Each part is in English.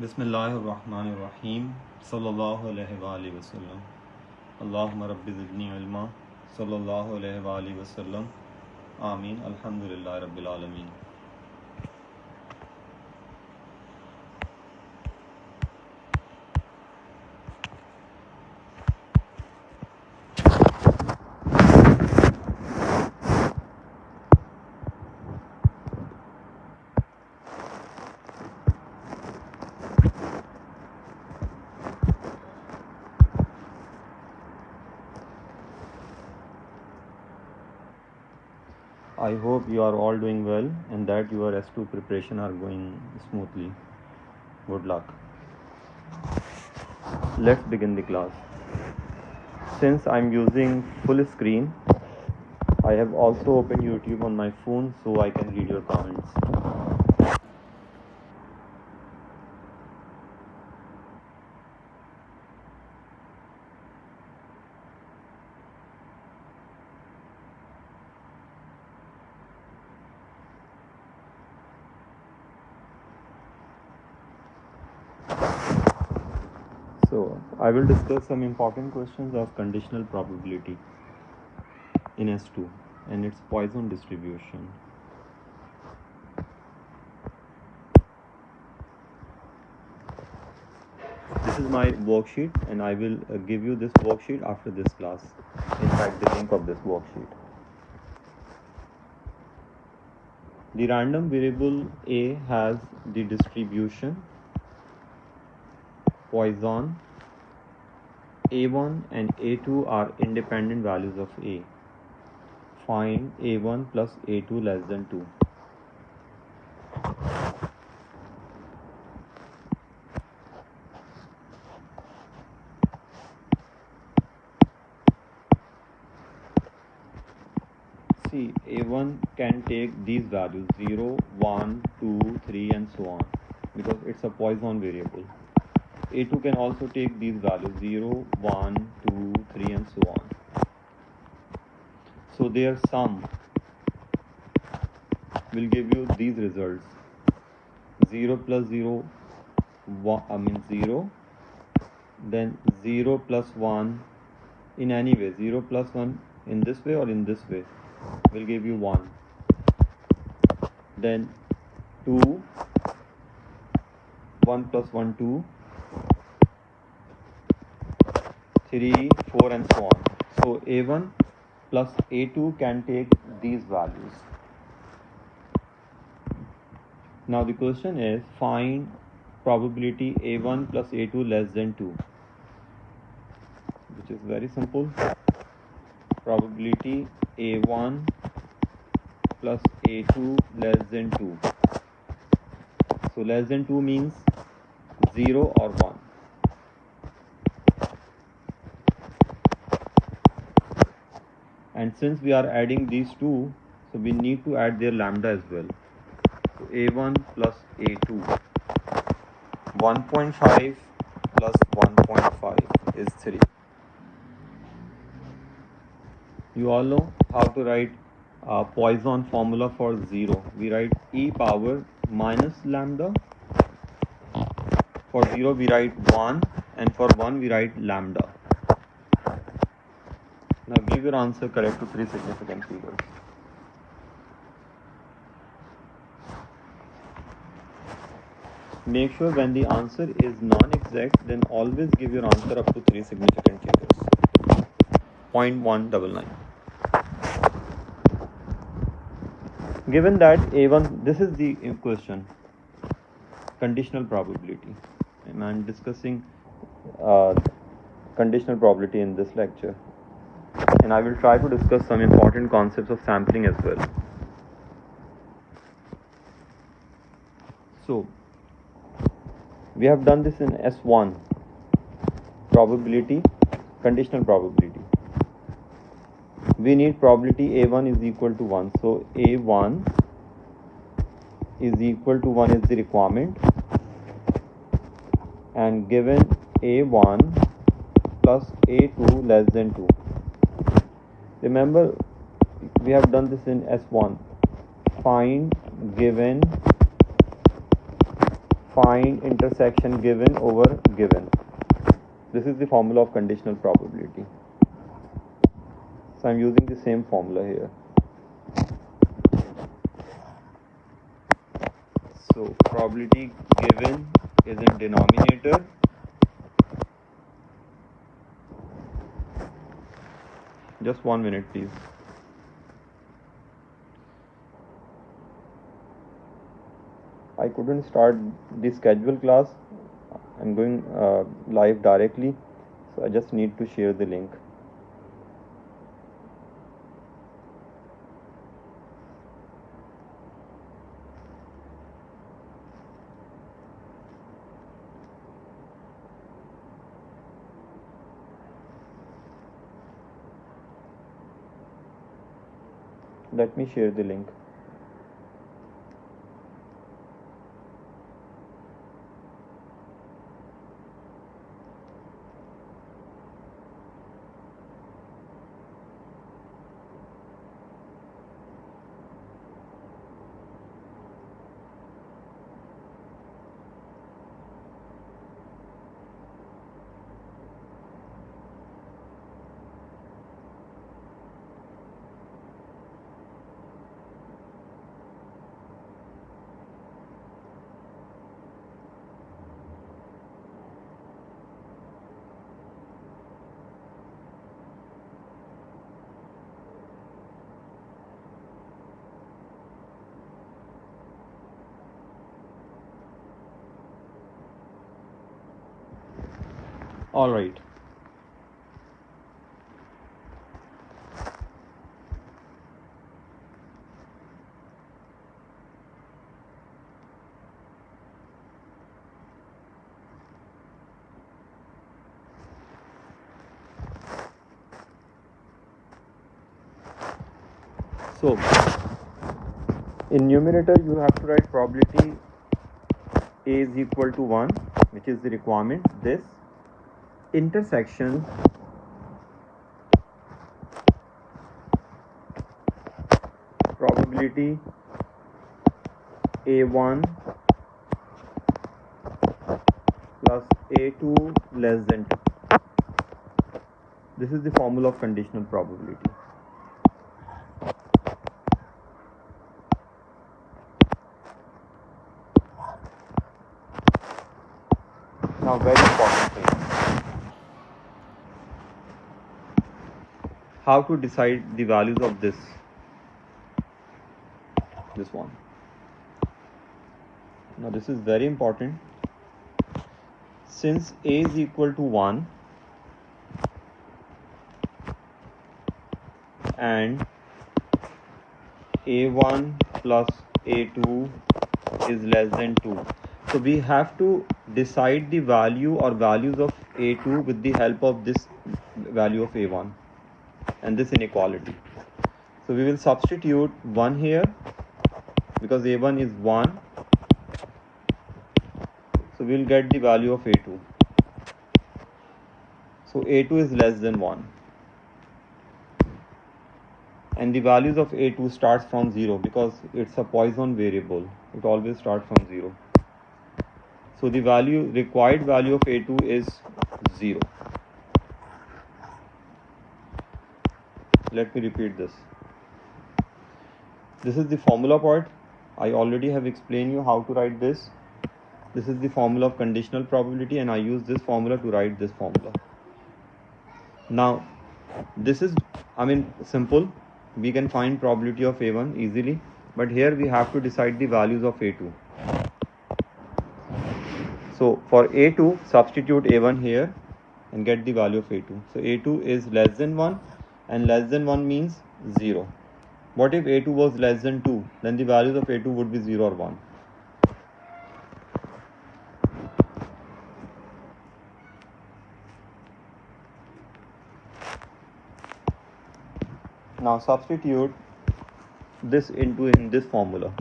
बिस्मिल्लाहिर्रहमानिर्रहीम सल्लल्लाहु अलैहि वसल्लम अल्लाहुम्मा रब्बि ज़िदनी इल्मा सल्लल्लाहु अलैहि वसल्लम आमीन अल्हम्दुलिल्लाहि रब्बिल आलमीन। I hope you are all doing well and that your S2 preparation are going smoothly. Good luck. Let's begin the class. Since I'm using full screen, I have also opened YouTube on my phone so I can read your comments. So, I will discuss some important questions of conditional probability in S2 and its Poisson distribution. This is my worksheet and I will give you this worksheet after this class. In fact, the link of this worksheet. The random variable A has the distribution Poisson. A1 and A2 are independent values of A. Find A1 plus A2 less than 2. See, A1 can take these values 0, 1, 2, 3 and so on because it's a Poisson variable. A2 can also take these values 0, 1, 2, 3 and so on. So their sum will give you these results. 0 plus 0, 0, then 0 plus 1 in any way, 0 plus 1 in this way or in this way will give you 1. Then 2, 1 plus 1, 2, 3, 4 and so on. So A1 plus A2 can take these values. Now the question is find probability A1 plus A2 less than 2, which is very simple. Probability A1 plus A2 less than 2. So less than 2 means 0 or 1. And since we are adding these two, so we need to add their lambda as well. So A1 plus A2. 1.5 plus 1.5 is 3. You all know how to write a Poisson formula for 0. We write e power minus lambda. For 0 we write 1 and for 1 we write lambda. Now give your answer correct to 3 significant figures. Make sure when the answer is non-exact, then always give your answer up to 3 significant figures. 0.199. Given that A1, this is the question, conditional probability. And I'm discussing conditional probability in this lecture. And I will try to discuss some important concepts of sampling as well. So, we have done this in S1, probability, conditional probability. We need probability A1 is equal to 1. So, A1 is equal to 1 is the requirement. And given A1 plus A2 less than 2. Remember, we have done this in S1. Find given find intersection given over given. This is the formula of conditional probability. So I'm using the same formula here. So probability given is in denominator. Just 1 minute, please. I couldn't start the schedule class. I'm going live directly, so I just need to share the link. Let me share the link. All right. So in numerator you have to write probability A is equal to 1, which is the requirement. This intersection probability A1 plus A2 less than 2. This is the formula of conditional probability. Now, very important thing. How to decide the values of this one. Now, this is very important. Since A is equal to 1 and A1 plus A2 is less than 2. So we have to decide the value or values of A2 with the help of this value of A1 and this inequality. So we will substitute 1 here because A1 is 1. So we will get the value of A2. So A2 is less than 1. And the values of A2 starts from 0 because it's a Poisson variable. It always starts from 0. So the required value of A2 is 0. Let me repeat this. This is the formula part. I already have explained you how to write this. This is the formula of conditional probability and I use this formula to write this formula. Now, this is, simple. We can find probability of A1 easily, but here we have to decide the values of A2. So for A2, substitute A1 here and get the value of A2. So A2 is less than 1 and less than 1 means 0. What if A2 was less than 2? Then the values of A2 would be 0 or 1. Now substitute this in this formula.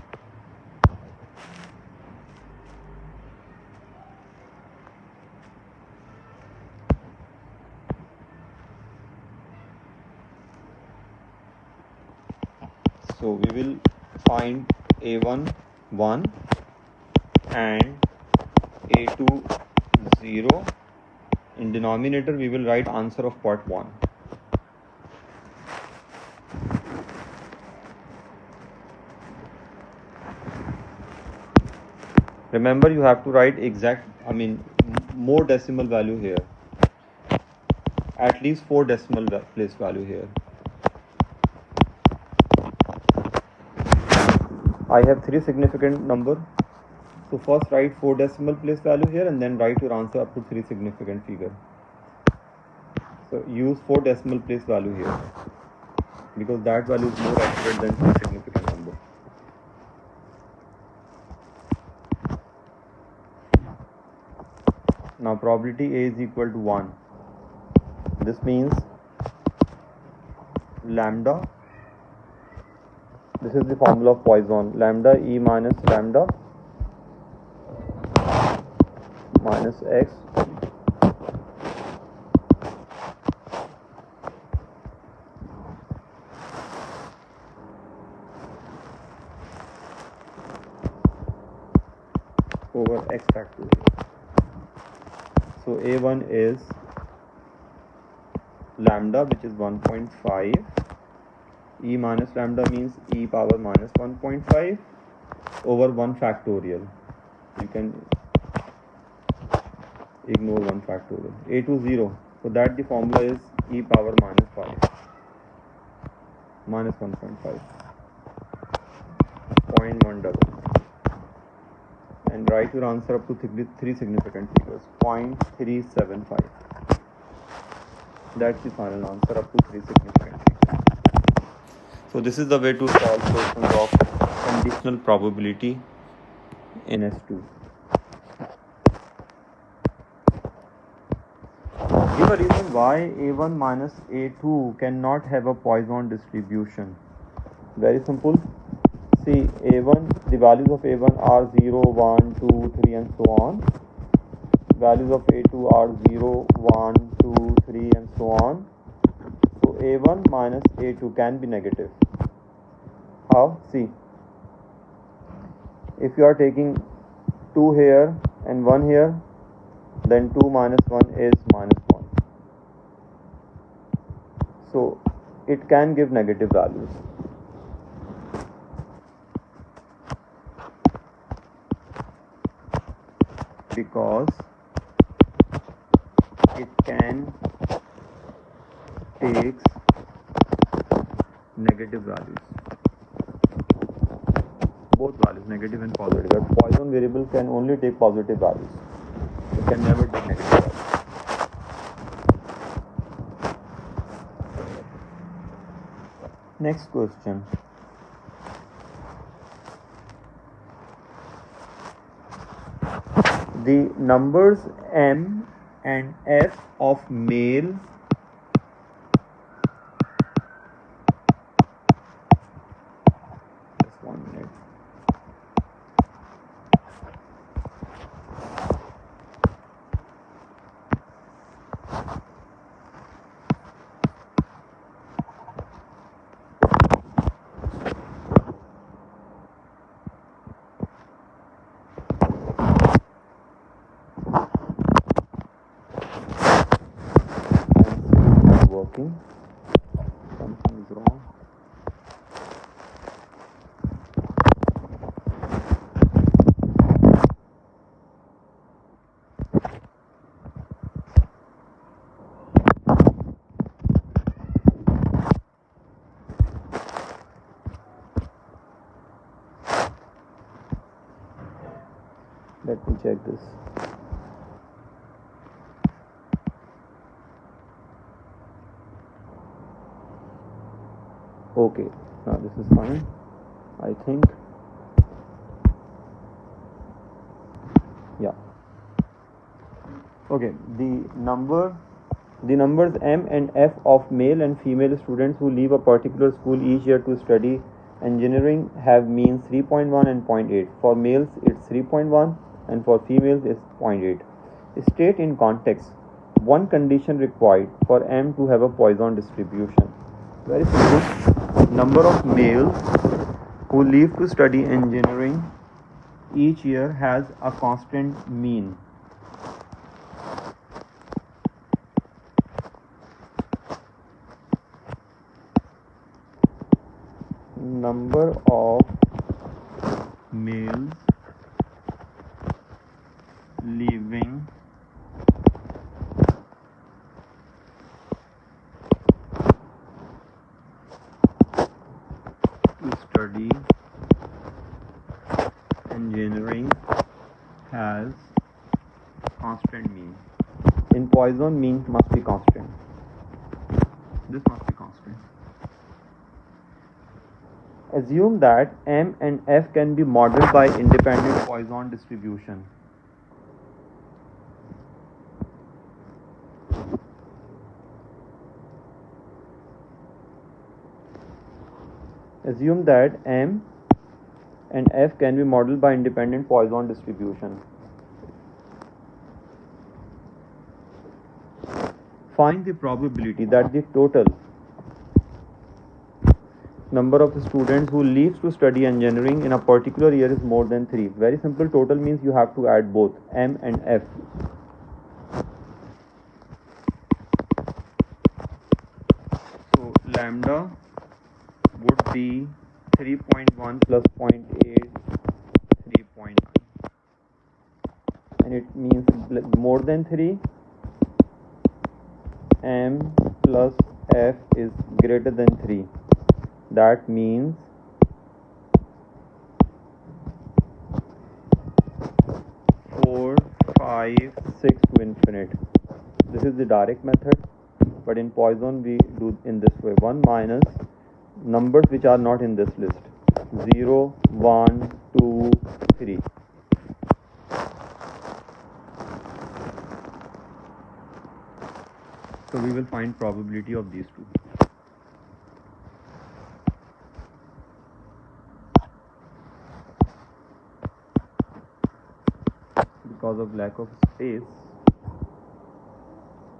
So we will find A1 1 and A2 0. In denominator we will write answer of part 1. Remember, you have to write more decimal value here. At least 4 decimal place value here. I have 3 significant number. So first write 4 decimal place value here and then write your answer up to 3 significant figure. So use 4 decimal place value here because that value is more accurate than 3 significant number. Now probability A is equal to 1. This means lambda. This is the formula of Poisson. Lambda E minus lambda minus x over x factorial. So A1 is lambda, which is 1.5. E minus lambda means e power minus 1.5 over 1 factorial. You can ignore 1 factorial. A2 0. So that the formula is e power minus 5 minus 1.5 0.1 and write your answer up to 3 significant figures. 0.375. That's the final answer up to 3 significant figures. So this is the way to solve questions of conditional probability in S2. Give a reason why A1 minus A2 cannot have a Poisson distribution. Very simple. See, A1, the values of A1 are 0, 1, 2, 3 and so on. Values of A2 are 0, 1, 2, 3 and so on. So A1 minus A2 can be negative. How? See, if you are taking 2 here and 1 here, then 2 minus 1 is minus 1. So it can give negative values. Because it can take negative values. Both values, negative and positive. But Poisson variable can only take positive values. It can never take negative values. Next question. The numbers M and F of male just 1 minute. Something is wrong. Let me check this. Okay, now this is fine, I think. Yeah. Okay, the numbers M and F of male and female students who leave a particular school each year to study engineering have means 3.1 and 0.8. For males it's 3.1 and for females it's 0.8. State in context one condition required for M to have a Poisson distribution. Very simple. Number of males who leave to study engineering each year has a constant mean. Number of males leaving to study engineering has constant mean. In Poisson, mean must be constant. This must be constant. Assume that M and F can be modeled by independent Poisson distribution. Assume that M and F can be modeled by independent Poisson distribution. Find the probability that the total number of students who leaves to study engineering in a particular year is more than 3. Very simple. Total means you have to add both M and F. So lambda would be 3.1 plus 0.8, 3.9. And it means more than 3. M plus F is greater than 3. That means 4, 5, 6 to infinite. This is the direct method, but in Poisson we do in this way. 1 minus numbers which are not in this list. 0, 1, 2, 3. So we will find probability of these two. Because of lack of space,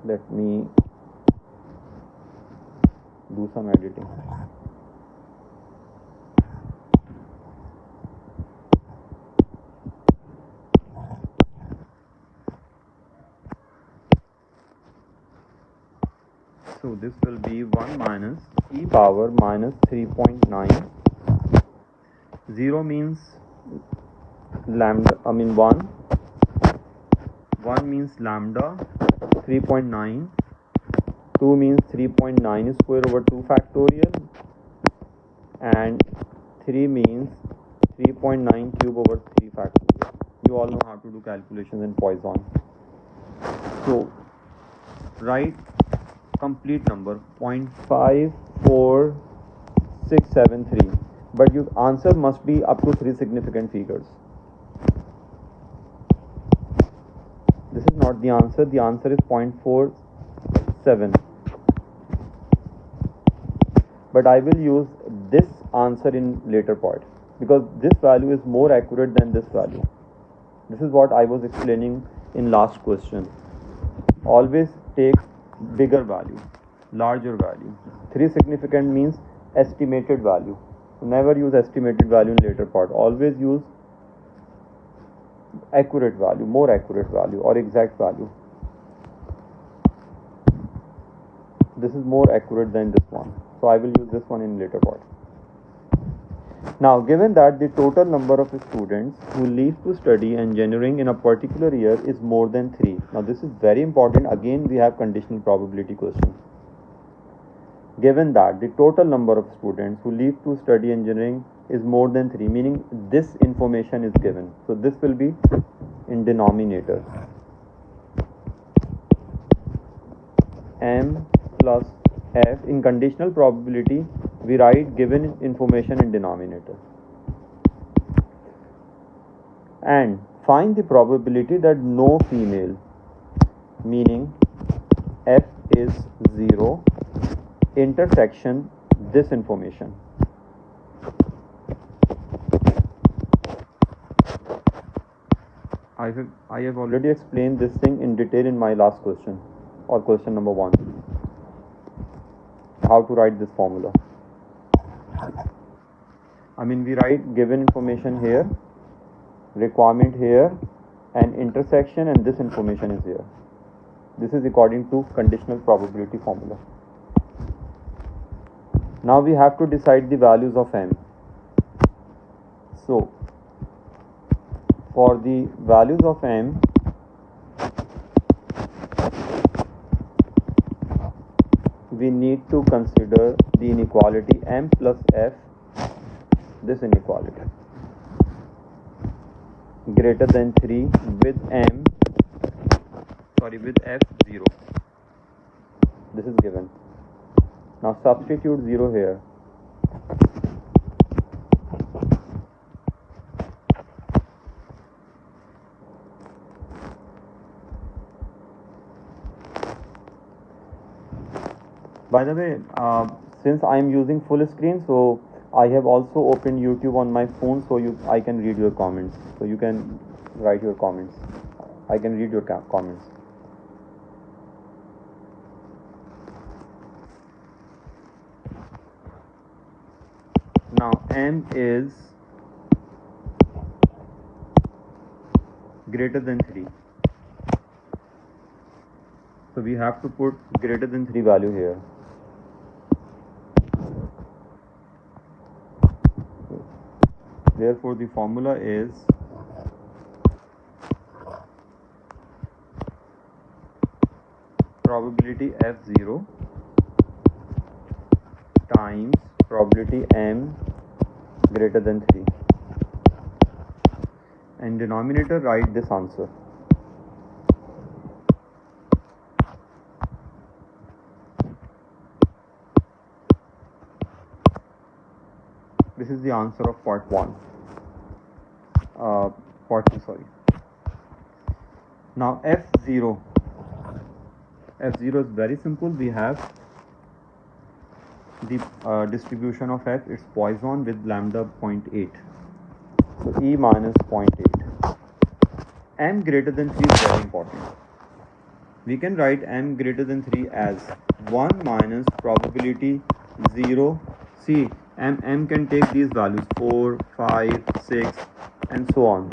let me do some editing. So this will be 1 minus e power minus 3.9. 0 means lambda, 1. 1 means lambda, 3.9. 2 means 3.9 square over 2 factorial. And 3 means 3.9 cube over 3 factorial. You all know how to do calculations in Poisson. So write complete number 0.54673, but your answer must be up to 3 significant figures. This is not the answer. The answer is 0.47. But I will use this answer in later part because this value is more accurate than this value. This is what I was explaining in last question. Always take bigger value, larger value. 3 significant means estimated value. Never use estimated value in later part. Always use accurate value, more accurate value, or exact value. This is more accurate than this one, so I will use this one in later part. Now, given that the total number of students who leave to study engineering in a particular year is more than 3. Now, this is very important. Again, we have conditional probability question. Given that the total number of students who leave to study engineering is more than 3, meaning this information is given. So, this will be in denominator. M plus F. In conditional probability, we write given information in denominator. And find the probability that no female, meaning F is 0, intersection this information. I have already explained this thing in detail in my last question, or question number 1. How to write this formula. We write given information here requirement here, and intersection, and this information is here. This is according to conditional probability formula. Now we have to decide the values of m. So for the values of m, we need to consider the inequality m plus f, this inequality, greater than 3 with f0. This is given. Now substitute 0 here. By the way, since I am using full screen, so I have also opened YouTube on my phone, so I can read your comments. So you can write your comments. I can read your comments. Now m is greater than 3. So we have to put greater than 3 value here. Therefore, the formula is probability f0 times probability m greater than 3. And denominator, write this answer. This is the answer of part 1. Part 2, sorry. Now f0 is very simple. We have the distribution of f, it's Poisson with lambda 0.8. So e minus 0.8. M greater than 3 is very important. We can write m greater than 3 as 1 minus probability 0. See, m can take these values 4, 5, 6 and so on.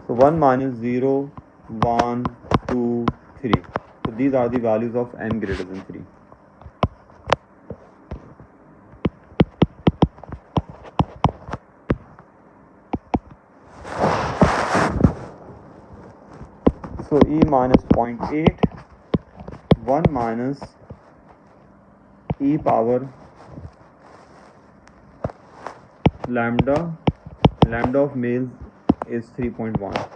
So 1 minus 0, 1, 2, 3. So these are the values of m greater than 3. So e minus 0.8, 1 minus e power lambda of males is 3.1.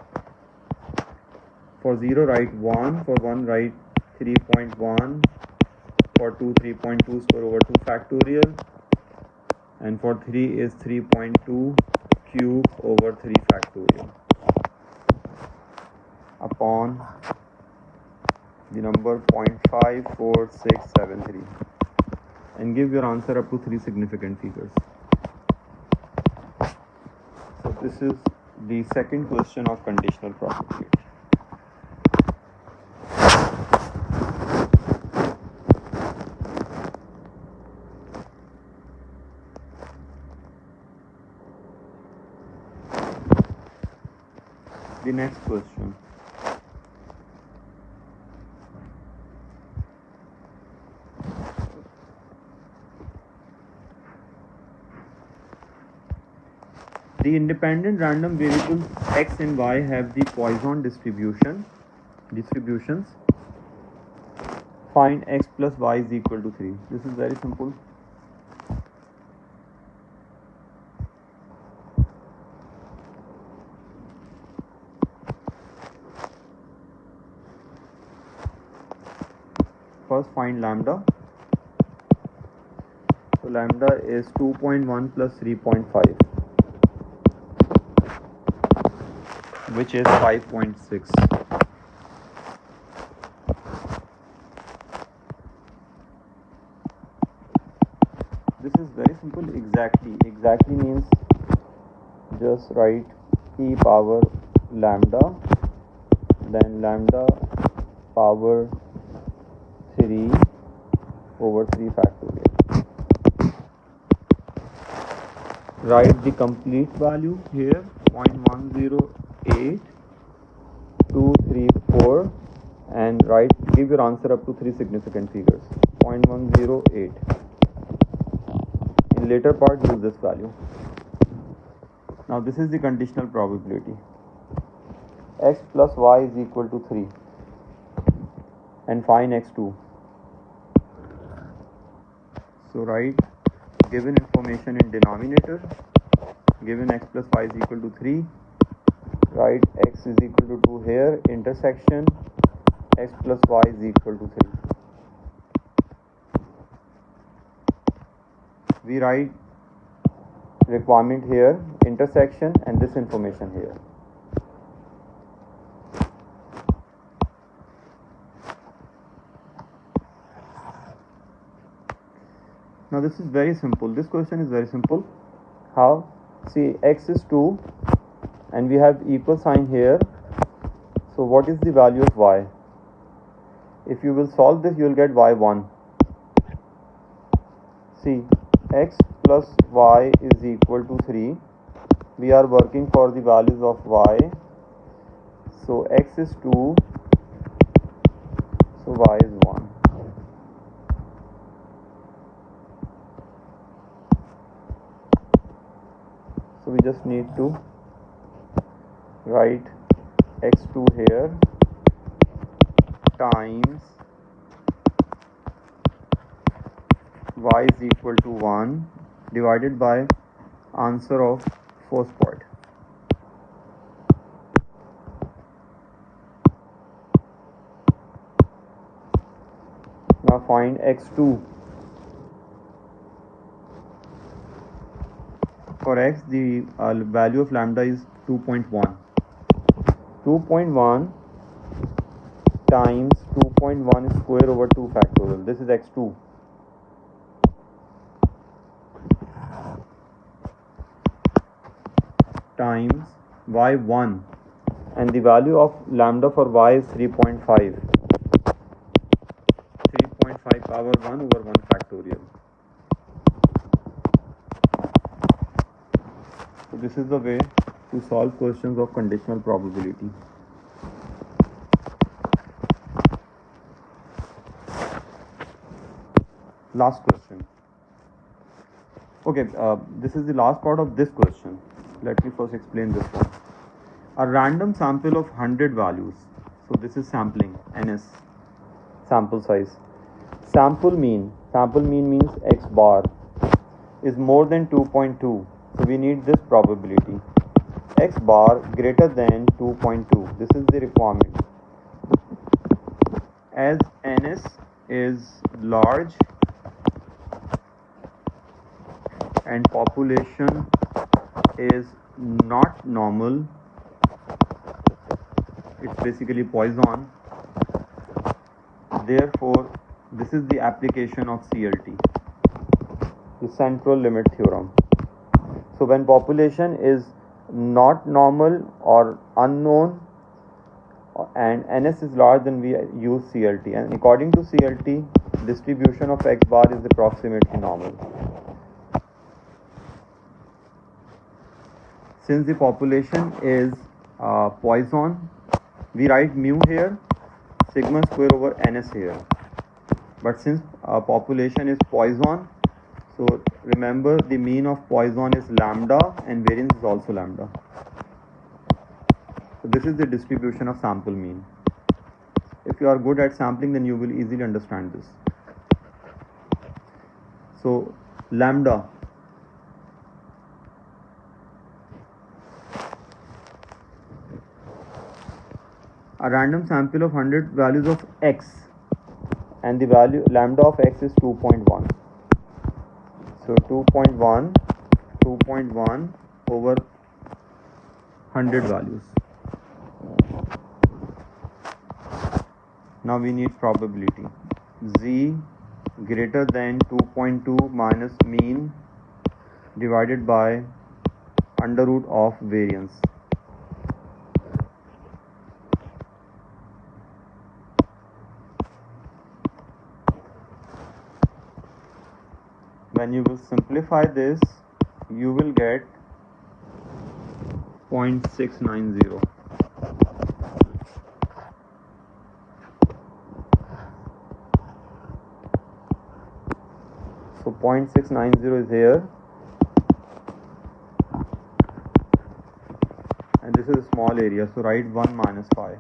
For 0 write 1, for 1 write 3.1, for 2 3.2 square over 2 factorial, and for 3 is 3.2 cube over 3 factorial upon the number 0.54673, and give your answer up to 3 significant figures. So this is the second question of conditional probability. The next question. The independent random variables x and y have the Poisson distributions. Find x plus y is equal to 3. This is very simple. First find lambda. So lambda is 2.1 plus 3.5, which is 5.6. This is very simple. Exactly means just write e power lambda, then lambda power 3 over 3 factorial. Write the complete value here, 0.10 8, 2, 3, 4, and give your answer up to 3 significant figures. 0.108. In later part, use this value. Now this is the conditional probability. X plus y is equal to 3, and find x2. So write given information in denominator, given x plus y is equal to 3, write x is equal to 2 here, intersection x plus y is equal to 3. We write requirement here, intersection, and this information here. Now this is very simple. This question is very simple. How? See, x is 2 and we have equal sign here. So what is the value of y? If you will solve this, you will get y1. See, x plus y is equal to 3. We are working for the values of y. So x is 2, so y is 1. So we just need to write x2 here times y is equal to 1 divided by answer of first part. Now find x2. For x, the value of lambda is 2.1. 2.1 times 2.1 square over 2 factorial. This is x2. Times y1, and the value of lambda for y is 3.5. 3.5 power 1 over 1 factorial. So this is the way to solve questions of conditional probability. Last question. Okay, this is the last part of this question. Let me first explain this one. A random sample of 100 values. So this is sampling, NS, sample size. Sample mean means x bar is more than 2.2. So we need this probability. X bar greater than 2.2. This is the requirement. As NS is large and population is not normal, it's basically Poisson. Therefore, this is the application of CLT, the central limit theorem. So when population is not normal or unknown and NS is large, then we use CLT, and according to CLT, distribution of x bar is approximately normal. Since the population is Poisson, we write mu here, sigma square over NS here. But since population is Poisson, so remember the mean of Poisson is lambda and variance is also lambda. So this is the distribution of sample mean. If you are good at sampling, then you will easily understand this. So lambda, a random sample of 100 values of x, and the value lambda of x is 2.1. So 2.1 over 100 values. Now we need probability. Z greater than 2.2 minus mean divided by under root of variance. When you will simplify this, you will get 0.690. So 0.690 is here, and this is a small area, so write 1 minus 5.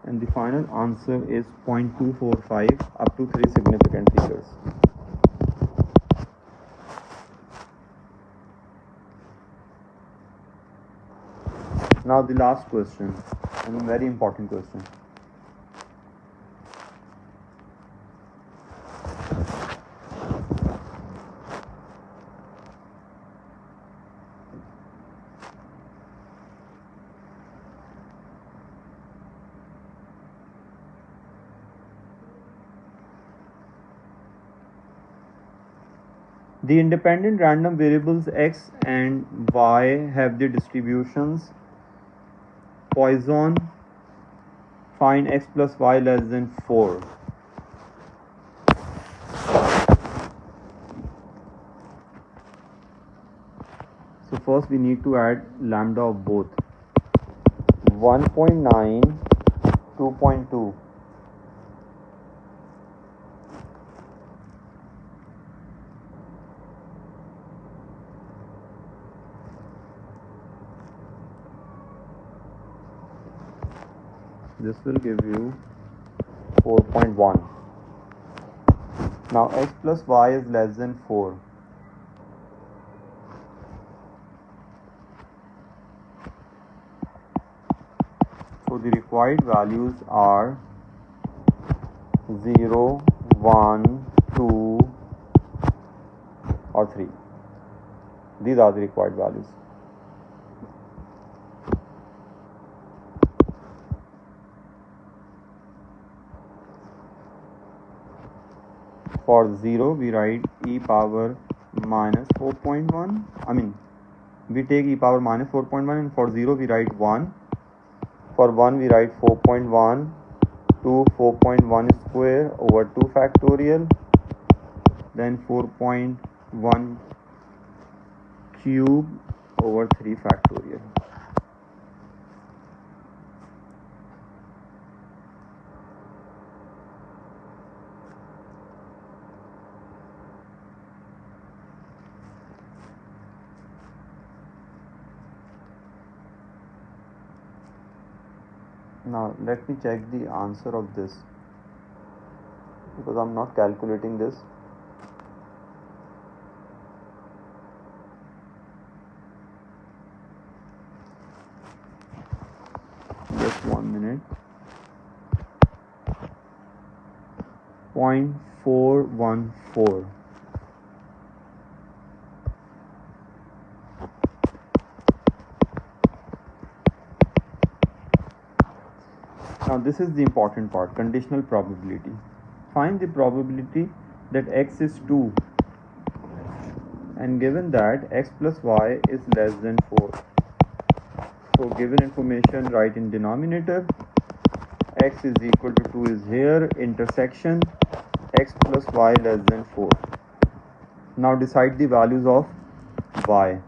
And the final answer is 0.245 up to 3 significant figures. Now the last question, and a very important question. The independent random variables x and y have the distributions Poisson. Find x plus y less than 4. So first we need to add lambda of both. 1.9, 2.2. This will give you 4.1. Now x plus y is less than 4. So the required values are 0, 1, 2 or 3. These are the required values. For 0 we write e power minus 4.1. We take e power minus 4.1, and for 0 we write 1. For 1 we write 4.1 to 4.1 square over 2 factorial, then 4.1 cube over 3 factorial. Now let me check the answer of this, because I'm not calculating this. Just 1 minute. 0.414. Now this is the important part, conditional probability. Find the probability that x is 2, and given that x plus y is less than 4. So given information, write in denominator, x is equal to 2 is here, intersection x plus y less than 4. Now decide the values of y.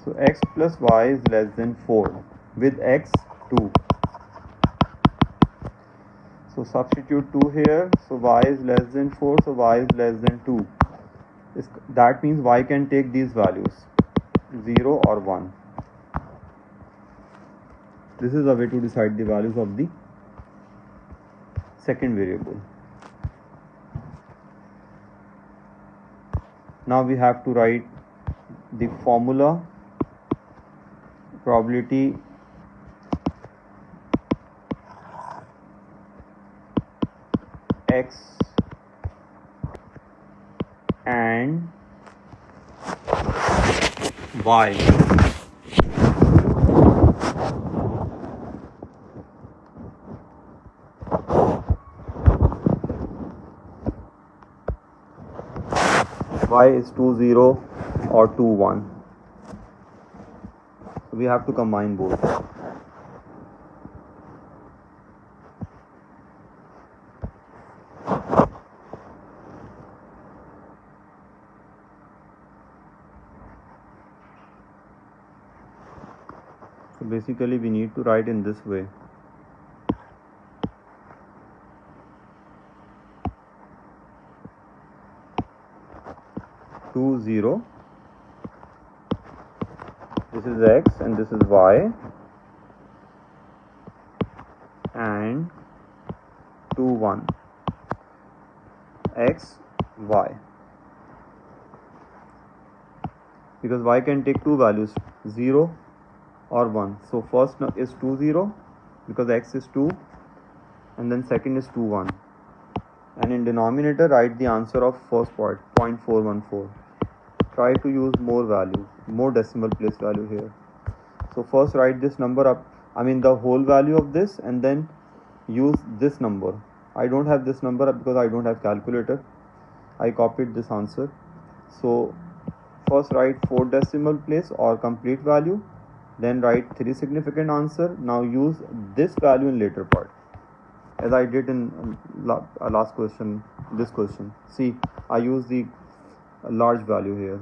So x plus y is less than 4. With x 2. So substitute 2 here. So y is less than 4. So y is less than 2. That means y can take these values, 0 or 1. This is a way to decide the values of the second variable. Now we have to write the formula. Probability x and y. Y is 2 0 or 2 1. So we have to combine both. So basically we need to write in this way. 2 0, this is x and this is y, and 2 1, x y, because y can take two values, 0 or 1. So first is 2 0 because x is 2, and then second is 2 1, and in denominator write the answer of first part, 0.414. Try to use more values, more decimal place value here. So first write this number up, the whole value of this, and then use this number. I don't have this number because I don't have calculator. I copied this answer. So first write 4 decimal place or complete value, then write 3 significant answer. Now use this value in later part, as I did in last question, this question. See, I use the large value here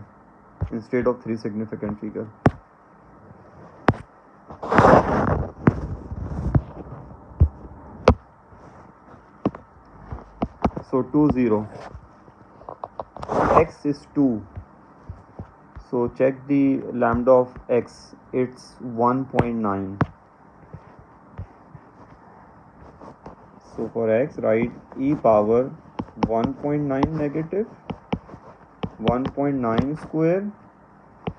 instead of 3 significant figure. So 2 0, x is 2, so check the lambda of x, it's 1.9. So for x write e power 1.9 negative 1.9 square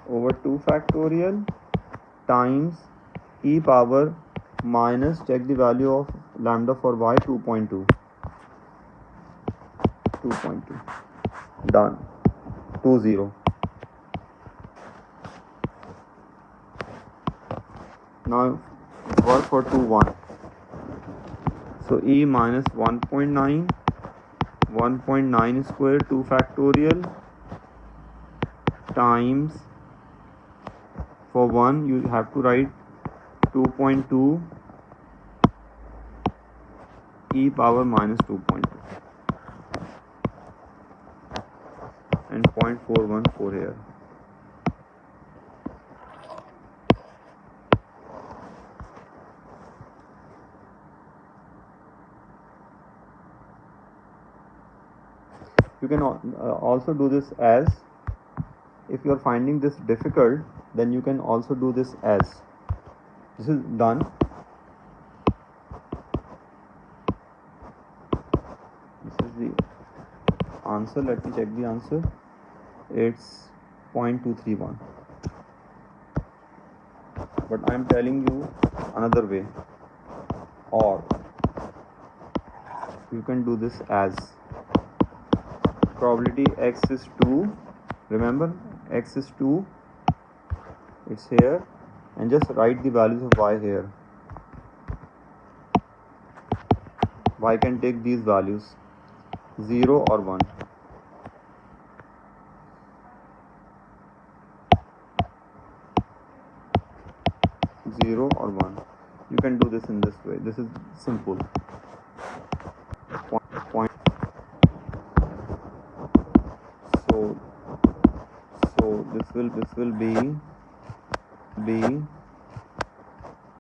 over 2 factorial times e power minus, check the value of lambda for y, 2.2. Done. 2 0. Now work for 2 1. So e minus 1.9 1.9 square 2 factorial times, for 1 you have to write 2.2 e power minus 2.2 and 0.414 here. You can also do this as, if you are finding this difficult, then you can also do this as. This is done. This is the answer. Let me check the answer. It's 0.231. But I am telling you another way, or you can do this as. Probability x is 2, remember x is 2, it's here, and just write the values of y here. Y can take these values, 0 or 1. You can do this in this way. This is simple. Point. So this will be